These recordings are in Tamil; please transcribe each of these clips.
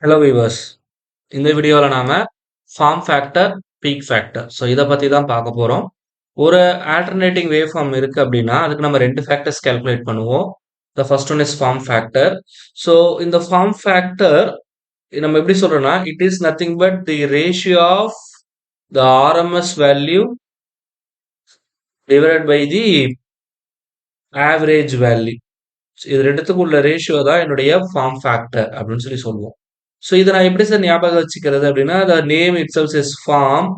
Hello viewers. இந்த வீடியோல நாம ஃபார்ம் ஃபேக்டர், பீக் ஃபேக்டர். இத பத்தி தான் பார்க்க போறோம். ஒரு ஆல்டர்னேட்டிங் வேவ் ஃபார்ம் இருக்கு அப்படின்னா, அதுக்கு நம்ம 2 ஃபேக்டர்ஸ் கால்குலேட் பண்ணுவோம். The first one is form factor. So இந்த ஃபார்ம் ஃபேக்டர் நம்ம எப்படி சொல்றோம்னா, it is nothing but the ratio of the RMS value divided by the average value. இது 2த்துக்கும் உள்ள ரேஷியோ தான் என்னுடைய ஃபார்ம் ஃபேக்டர் அப்படின்னு சொல்லுவோம். இத நான் எப்படி சார் ஞாபகம் வச்சுக்கிறது அப்படின்னா, the name itself is form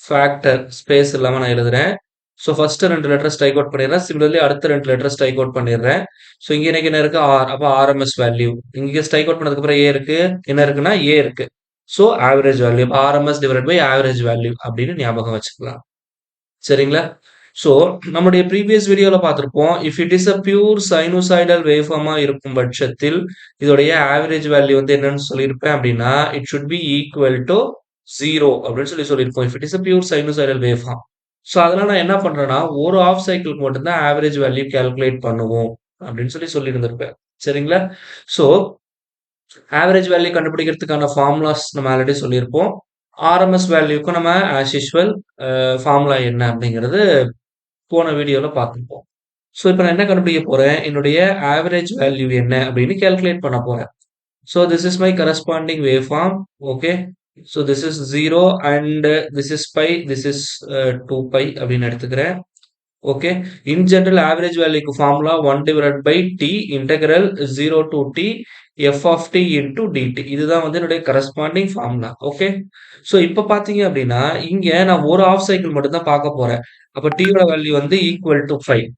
factor space இல்லாம நான் எழுதுறேன். ஃபர்ஸ்ட் 2 லெட்டர் ஸ்ட்ரைக் அவுட் பண்ணிடுறேன். சிமிலர்லி அடுத்த 2 லெட்டர் ஸ்ட்ரைக் அவுட் பண்ணிடுறேன். இங்க எனக்கு என்ன இருக்கு? ஆர். அப்ப ஆர்எம்எஸ் வேல்யூ. இங்க ஸ்ட்ரைக் அவுட் பண்ணதுக்கு அப்புறம் ஏ இருக்கு. என்ன இருக்குன்னா ஏ இருக்கு. Average value. RMS divided by average value அப்படின்னு ஞாபகம் வச்சுக்கலாம். சரிங்களா? ஸோ நம்முடைய ப்ரீவியஸ் வீடியோல பார்த்திருப்போம். If it is a pure sinusoidal வேவ்ஃபார்மா இருக்கும் பட்சத்தில் இதோடைய ஆவரேஜ் வேல்யூ வந்து என்னன்னு சொல்லியிருப்பேன் அப்படின்னா, it should be equal to 0 அப்படின்னு சொல்லியிருப்போம். If it is a pure sinusoidal waveform. அதனால நான் என்ன பண்றேன்னா, ஒரு ஹாஃப் சைக்கிள்க்கு மட்டும் தான் ஆவரேஜ் வேல்யூ கால்குலேட் பண்ணுவோம் அப்படின்னு சொல்லியிருந்திருப்பேன். சரிங்களா? ஸோ ஆவரேஜ் வேல்யூ கண்டுபிடிக்கிறதுக்கான ஃபார்முலாஸ் நம்ம ஆல்ரெடி சொல்லியிருப்போம். ஆர்எம்எஸ் வேல்யூக்கும் நம்ம ஆஸ் யூசுவல் ஃபார்முலா என்ன அப்படிங்கிறது போன வீடியோல பார்த்துருப்போம். இப்ப நான் என்ன கண்டுபிடிக்க போறேன்? என்னுடைய ஆவரேஜ் வேல்யூ என்ன அப்படின்னு கால்குலேட் பண்ண போறேன். This is my corresponding wave form. Okay. This is 0 and this is pi, this is 2 pi அப்படின்னு எடுத்துக்கிறேன். ஓகே. இன் ஜெனரல் ஆவரேஜ் வேல்யூக்கு formula 1 divided by T integral 0 to T f of T into dt. இதுதான் வந்து என்னுடைய கரஸ்பாண்டிங் ஃபார்முலா. ஓகே. இப்ப பாத்தீங்க அப்படின்னா, இங்க நான் ஒரு ஹாஃப் சைக்கிள் மட்டும் தான் பார்க்க போறேன். அப்ப t யோட வேல்யூ வந்து equal to 5.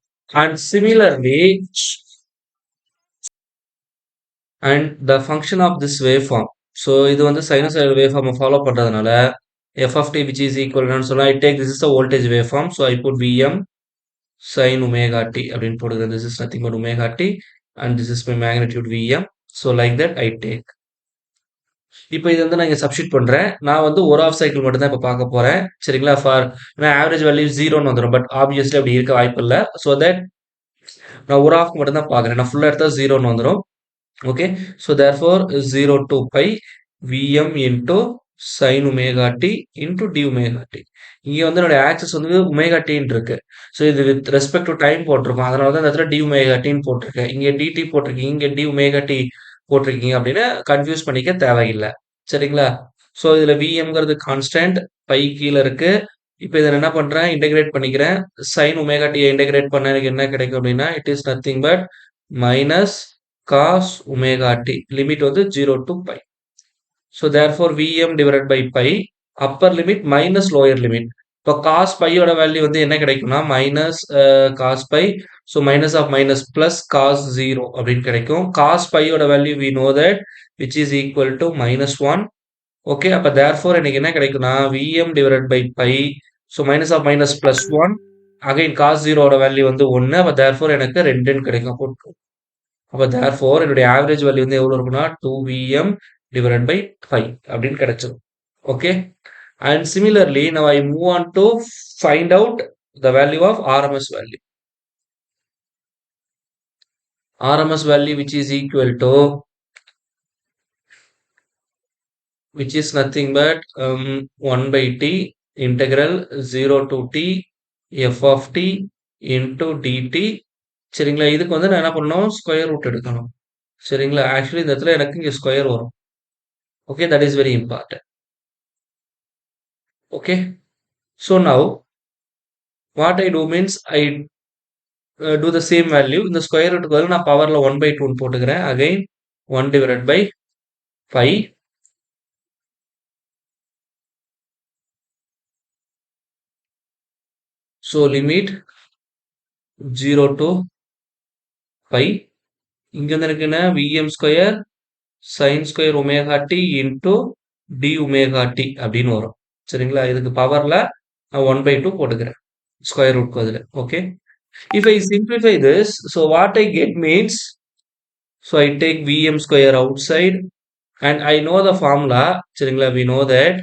And similarly and the function of this wave form. இது வந்து சைனூசாய்டல் வேவ் ஃபார்ம் ஃபாலோ பண்றதுனால f of t which is equal ன்னு சொன்னா I take this is a voltage waveform. I put Vm sin omega t அப்படின்னு போடுகிறேன். This is nothing but omega t and this is my magnitude Vm. Like that I take. இப்போ இது வந்து நான் இங்க சப்ஸ்டிட் பண்றேன். நான் வந்து ஒரு ஹாஃப் சைக்கிள் மட்டும் தான் இப்ப பார்க்க போறேன். சரிங்களா? ஆவரேஜ் வேல்யூ 0ன்னு வந்துரும். பட் ஆப்வியஸ்லி அப்படி இருக்க வாய்ப்பில்ல. தட் நான் ஒரு ஹாஃப் மட்டும் தான் பார்க்குறேன். நான் ஃபுல்லா எடுத்தா 0ன்னு வந்துரும். Okay. Therefore 0 to pi Vm into sin omega t into d omega t. இங்க வந்து என்னோட ஆக்சஸ் வந்து ஒமேகா டின்னு இருக்கு. இது வித் ரெஸ்பெக்ட் டு டைம் போட்டிருக்கோம். அதனால தான் இந்த இடத்துல டி ஒமேகா டின்னு போட்டிருக்கேன். இங்க டிடி போட்டிருக்கீங்க, இங்க டி ஒமேகா டி போட்டிருக்கீங்க அப்படின்னு கன்ஃபியூஸ் பண்ணிக்க தேவையில்லை. சரிங்களா? இதுல விஎம்ங்கிறது கான்ஸ்டன்ட், பை கீழே இருக்கு. இப்போ இதை என்ன பண்றேன்? இன்டெகிரேட் பண்ணிக்கிறேன். சைன் ஒமேகா டியை இன்டெகிரேட் பண்ண எனக்கு என்ன கிடைக்கும் அப்படின்னா, it is nothing but minus cos omega t. Limit வந்து 0 to pi. Therefore Vm divided by pi, upper limit minus lower limit. இப்போ cos pi யோட வேல்யூ வந்து என்ன கிடைக்கும்னா minus cos pi. Minus of minus plus cos 0 அப்படின்னு கிடைக்கும். cos pi யோட வேல்யூ we know that which is equal to minus 1. Okay. அப்ப therefore எனக்கு என்ன கிடைக்கும்னா Vm divided by pi. Minus of minus plus 1. Again cos 0 ஓட வேல்யூ வந்து 1. அப்ப therefore எனக்கு 2ன்னு கிடைக்கும். அப்ப therefore என்னுடைய ஆவரேஜ் வேல்யூ வந்து எவ்வளவு இருக்குன்னா 2Vm divided by 5 அப்படின்னு கிடைச்சிடும். Okay. And similarly now I move on to find out the value of RMS value. RMS value which is equal to which is nothing but 1 by t integral 0 to t f of t into dt. சரிங்களா? இதுக்கு வந்து நான் என்ன பண்ணணும்? ஸ்கொயர் ரூட் எடுக்கணும். சரிங்களா? ஆக்சுவலி இந்த இடத்துல எனக்கு இங்க ஸ்கொயர் வரும். Okay. That is very important. Okay. Now what I do means I do the same value. இந்த ஸ்கொயர் ரூட்டுக்கு பதில் நான் பவர்ல 1 by 2 போட்டுக்கிறேன். Again 1 divided by 5. Limit 0 to pi. இங்க வந்து எனக்கு என்ன Vm square sin square omega t into d omega t அப்படின்னு வரும். சரிங்களா? இதுக்கு பவர்ல நான் 1 by 2 போட்டுக்கிறேன். ஸ்கொயர் ரூட்க்கு பதில். Okay. If I simplify this, what I get means, I take Vm square outside and I know the formula. சரிங்களா? We know that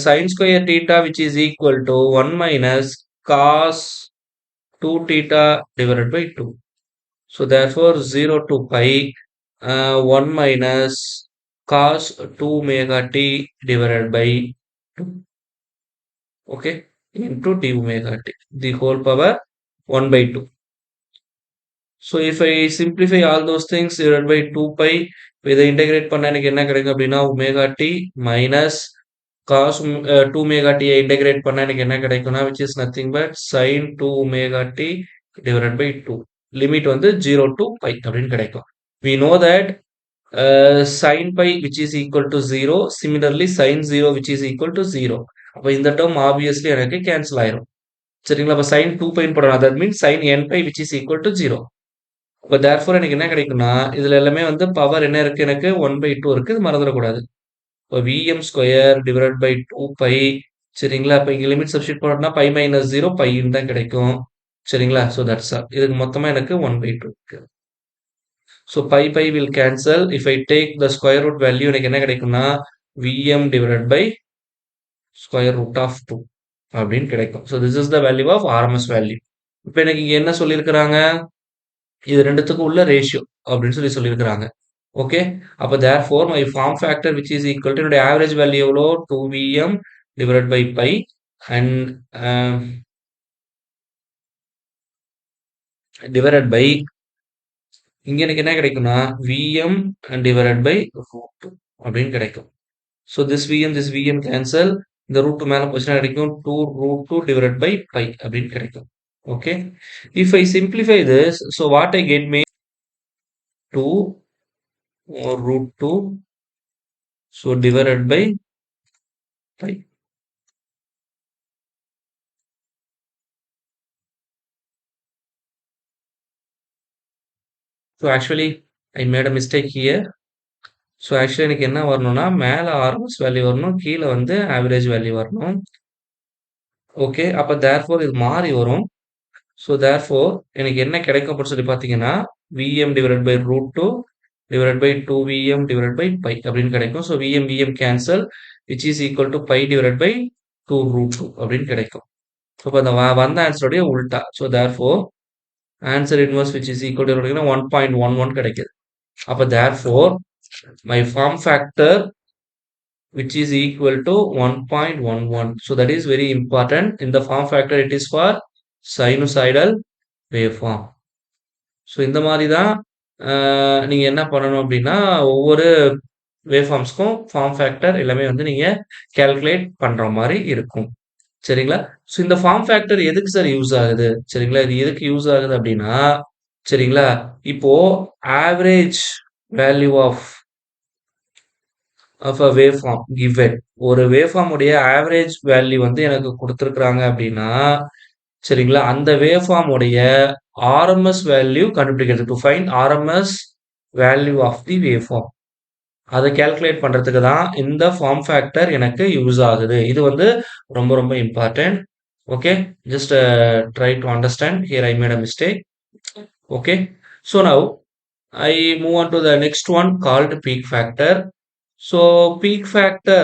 sin square theta which is equal to 1 minus cos 2 theta divided by 2. Therefore 0 to pi 1 minus cos 2 omega t divided by 2, okay, into d omega t, the whole power 1 by 2. So if I simplify all those things divided by 2 pi, இதை integrate பண்ணா எனக்கு என்ன கிடைக்கும் அப்படின்னா omega t minus cos 2 omega t ஐ integrate பண்ணா எனக்கு என்ன கிடைக்கும்னா which is nothing but sin 2 omega t divided by 2. Limit வந்து 0 to pi அப்படின்னு கிடைக்கும். We know that sin pi which is equal to 0, similarly sin 0 which is equal to 0. அப்ப இந்த term obviously எனக்கு cancel ஆயிரும். சரிங்களா? அப்ப sin 2 pi போடணும். That means sin n pi which is equal to 0. அப்ப therefore எனக்கு என்ன கிடைக்கும்னா இதுல எல்லாமே வந்து பவர் என்ன இருக்கு எனக்கு 1 by 2 இருக்கு. இது மறந்துடக்கூடாது. இப்போ Vm square divide by 2 pi. சரிங்களா? அப்ப இங்க லிமிட் சப்ஸ்டிட் பண்ணோம்னா பை மைனஸ் 0 பைன்னு தான் கிடைக்கும். சரிங்களா? So that's all. இதுக்கு மொத்தமா எனக்கு 1 by 2 இருக்கு. So pi will cancel. If I take the square root value எனக்கு என்ன கிடைக்கும்னா Vm divide by square root of 2 அப்படின்னு கிடைக்கும். So this is the value of RMS value. இப்போ எனக்கு இங்க என்ன சொல்லியிருக்கிறாங்க, இது ரெண்டுத்துக்கும் உள்ள ரேஷியோ அப்படின்னு சொல்லியிருக்கிறாங்க. ஓகே, அப்போ therefore my form factor which is equal to என்னுடைய ஆவரேஜ் வேல்யூ எவ்வளோ 2Vm divided by pi and divided by இங்க எனக்கு என்ன கிடைக்கும்னா Vm divided by root 2 அப்படின்னு கிடைக்கும். ஸோ this Vm cancel, இந்த root 2 மேலே போச்சுன்னா கிடைக்கும் 2 root 2 divided by pi அப்படின்னு கிடைக்கும். Okay, if I simplify this, so what I get me 2 root 2, so divided by pi. So actually I made a mistake here. So actually எனக்கு என்ன வரணும்னா மேலே ஆர்எம்எஸ் வேல்யூ வரணும், கீழே வந்து ஆவரேஜ் வேல்யூ வரணும். ஓகே, அப்போ தேர்ஃபோர் இது மாறி வரும். ஸோ தேர்ஃபோர் எனக்கு என்ன கிடைக்கும் அப்படின்னு சொல்லி பார்த்தீங்கன்னா Vm divide by root 2 divide by 2Vm divide by pi அப்படின்னு கிடைக்கும். So Vm cancel which is equal to pi divide by 2 root 2 அப்படின்னு கிடைக்கும். ஸோ இப்போ அந்த வந்த ஆன்சருடைய உல்டா. So therefore answer inverse which is equal to 1.11 கிடைக்குது. அப்போ therefore my form factor which is equal to 1.11. So that is very important. In the form factor it is for sinusoidal waveform. So இந்த மாதிரி தான் நீங்கள் என்ன பண்ணணும் அப்படின்னா ஒவ்வொரு வேவ்ஃபார்ம்ஸ்க்கும் ஃபார்ம் ஃபேக்டர் எல்லாமே வந்து நீங்கள் கேல்குலேட் பண்ணுற மாதிரி இருக்கும். சரிங்களா? ஸோ இந்த ஃபார்ம் ஃபேக்டர் எதுக்கு சார் யூஸ் ஆகுது? சரிங்களா? இது எதுக்கு யூஸ் ஆகுது அப்படின்னா சரிங்களா, இப்போ average value of a waveform given, ஒரு waveform உடைய ஆவரேஜ் வேல்யூ வந்து எனக்கு கொடுத்துருக்குறாங்க அப்படின்னா சரிங்களா, அந்த waveform உடைய ஆர்எம்எஸ் வேல்யூ கண்டுபிடிக்கிறது, to find RMS value of the waveform, அதை கேல்குலேட் பண்றதுக்கு தான் இந்த ஃபார்ம் ஃபேக்டர் எனக்கு யூஸ் ஆகுது. இது வந்து ரொம்ப ரொம்ப important. Okay, just try to understand. Here I made a mistake. Okay, so now I move on to the next one called peak factor. So peak factor,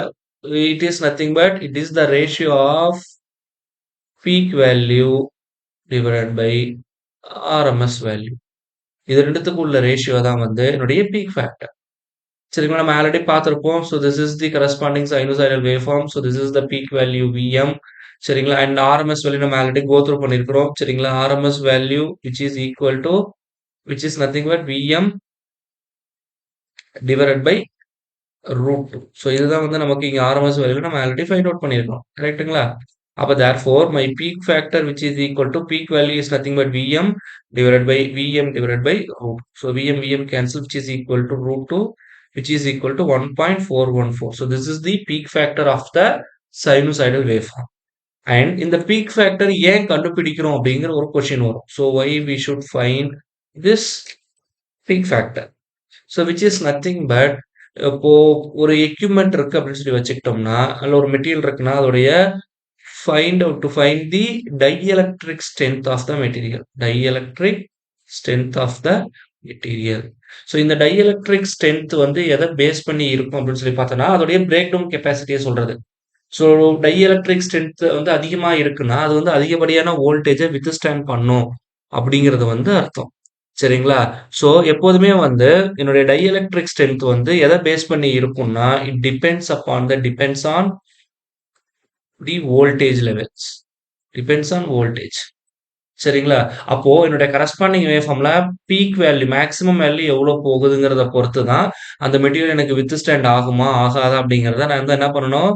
it is nothing but it is the ratio of peak value divided by RMS value. இது ரெண்டுத்துக்கு உள்ள ரேஷியோ தான் வந்து என்னுடைய peak factor. சரிங்களா, நம்ம ஆல்ரெடி பார்த்துருப்போம். So this is the corresponding sinusoidal waveform. So this is the peak value Vm. சரிங்களா, அண்ட் ஆர்எம்எஸ் வேல்யூ நம்ம ஆல்ரெடி கோ த்ரூ பண்ணியிருக்கிறோம். சரிங்களா, RMS value which is equal to which is nothing but Vm divided by root 2. So இதுதான் வந்து நமக்கு இங்கே ஆர்எம்எஸ் வேல்யூ நம்ம ஆல்ரெடி ஃபைண்ட் அவுட் பண்ணியிருக்கோம். கரெக்ட்டுங்களா? அப்போ therefore my peak factor which is equal to peak value is nothing but Vm divided by root. So Vm cancel which is equal to root 2 which is equal to 1.414. So this is the peak factor of the sinusoidal waveform. And in the peak factor ஏன் கண்டுபிடிக்கிறோம் அப்படிங்கிற ஒரு கொஸ்டின் வரும். So why we should find this peak factor? So which is nothing but இப்போ ஒரு எக்யூப்மெண்ட் இருக்கு அப்படின்னு சொல்லி வச்சுக்கிட்டோம்னா அல்ல ஒரு மெட்டீரியல் இருக்குன்னா அதோடைய find the dielectric strength of the material. Dielectric strength of the material. So இந்த டைஎலக்ட்ரிக் ஸ்ட்ரென்த் வந்து எதை பேஸ் பண்ணி இருக்கும் அப்படின்னு சொல்லி பார்த்தோம்னா அதோடைய பிரேக் டவுன் கெப்பாசிட்டியை சொல்றது. ஸோ டைஎலக்ட்ரிக் ஸ்ட்ரென்த் வந்து அதிகமாக இருக்குன்னா அது வந்து அதிகப்படியான வோல்டேஜை வித் ஸ்டாண்ட் பண்ணும் அப்படிங்கிறது வந்து அர்த்தம். சரிங்களா? ஸோ எப்போதுமே வந்து என்னுடைய டைஎலக்ட்ரிக் ஸ்ட்ரென்த் வந்து எத பேஸ் பண்ணி இருக்கும்னா, it depends on the voltage levels. Depends on voltage. சரிங்களா? அப்போ என்னுடைய கரஸ்பாண்டிங் வேவ்ஃபார்ம்ல பீக் வேல்யூ, மேக்ஸிமம் வேல்யூ எவ்வளோ போகுதுங்கிறத பொறுத்து தான், அந்த மெட்டீரியல் எனக்கு வித்ஸ்டாண்ட் ஆகுமா? ஆகாதா? அப்படிங்கிறத நான் வந்து என்ன பண்ணணும்?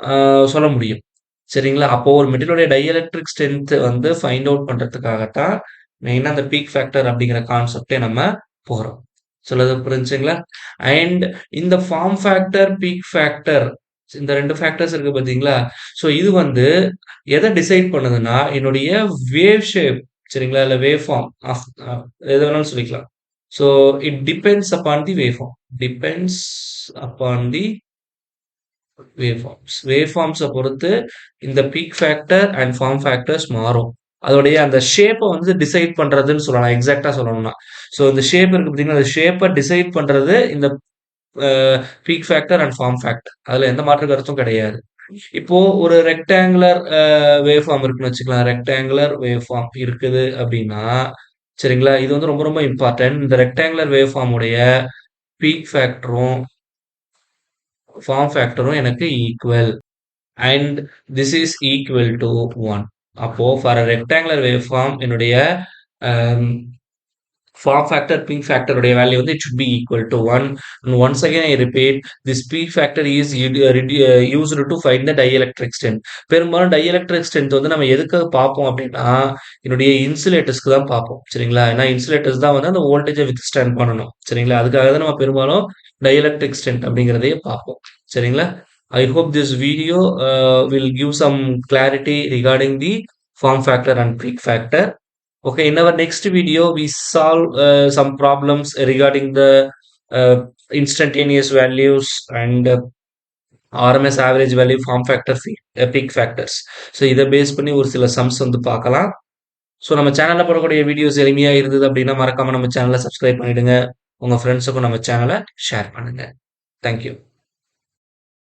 ஆ சொல்ல முடியும். சரிங்களா? அப்போ ஒரு மெட்டீரியலுடைய டைஎலக்ட்ரிக் ஸ்ட்ரென்த் வந்து ஃபைண்ட் அவுட் பண்றதுக்காகத்தான், மெயினா அந்த பீக் ஃபேக்டர் அப்படிங்கிற கான்செப்ட்டே நம்ம போறோம். சொல்றது புரிஞ்சுச்சுங்களா? அண்ட் இந்த ஃபார்ம் ஃபேக்டர், பீக் ஃபேக்டர் இந்த 2 ஃபேக்டர்ஸ் இருக்கு பார்த்தீங்களா? ஸோ இது வந்து எத டிசைட் பண்ணுதுன்னா, என்னுடைய வேவ் ஷேப் சரிங்களா? இல்ல வேவ் ஃபார்ம் ஆஃப் எது வேணாலும் சொல்லிக்கலாம். So it depends upon the wave form. Depends upon the wave ஃபார்ம்ஸ பொறுத்து இந்த peak factor and form factors மாறும். அதோடைய அந்த ஷேப்ப வந்து டிசைட் பண்றதுன்னு சொல்லலாம். எக்ஸாக்ட்டா சொல்லணும்னா. ஸோ இந்த ஷேப் இருக்கு பார்த்தீங்களா? அந்த ஷேப்ப டிசைட் பண்றது இந்த uh peak factor and form factor. அதுல எந்த மாற்று கருத்தும் கிடையாது. இப்போ ஒரு ரெக்டாங்குலர் வேவ் ஃபார்ம் இருக்குன்னு வச்சுக்கலாம். ரெக்டாங்குலர் வேவ் ஃபார்ம் இருக்குது அப்டின்னா, சரிங்களா? இது வந்து ரொம்ப ரொம்ப இம்பார்ட்டன்ட். இந்த ரெக்டாங்குலர் வேவ் ஃபார்ம் உடைய பீக் ஃபேக்டரும், ஃபார்ம் ஃபேக்டரும் எனக்கு equal. And this is equal to 1. அப்போ for a rectangular wave form என்னுடைய um form factor, peak factor உடைய வேல்யூ வந்து it should be equal to 1. And once again I repeat this peak factor is used to find the dielectric strength. பெரும்பாலும் டைஎலக்ட்ரிக் ஸ்ட்ரென்த் வந்து நம்ம எதுக்காக பார்ப்போம் அப்டின்னா, என்னுடைய இன்சுலேட்டர்ஸ்க்கு தான் பார்ப்போம். சரிங்களா? ஏன்னா இன்சுலேட்டர்ஸ் தான் வந்து அந்த வோல்டேஜ வித்ஸ்டாண்ட் பண்ணணும். சரிங்களா? அதுக்காக தான் நம்ம பெரும்பாலும் டைஎலக்ட்ரிக் ஸ்ட்ரென்த் அப்படிங்கிறதையே பார்ப்போம். சரிங்களா? I hope this video will give some clarity regarding the form factor and peak factor. Okay, in our next video, we solve some problems regarding the uh, instantaneous values and RMS average value, form factor, peak factors. So இதை பேஸ் பண்ணி ஒரு சில சம்ஸ் வந்து பார்க்கலாம். ஸோ நம்ம சேனல்ல போடக்கூடிய வீடியோஸ் எளிமையா இருந்தது அப்படின்னா மறக்காம நம்ம சேனலை சப்ஸ்கிரைப் பண்ணிடுங்க. உங்க ஃப்ரெண்ட்ஸுக்கும் நம்ம சேனலை ஷேர் பண்ணுங்க. தேங்க்யூ.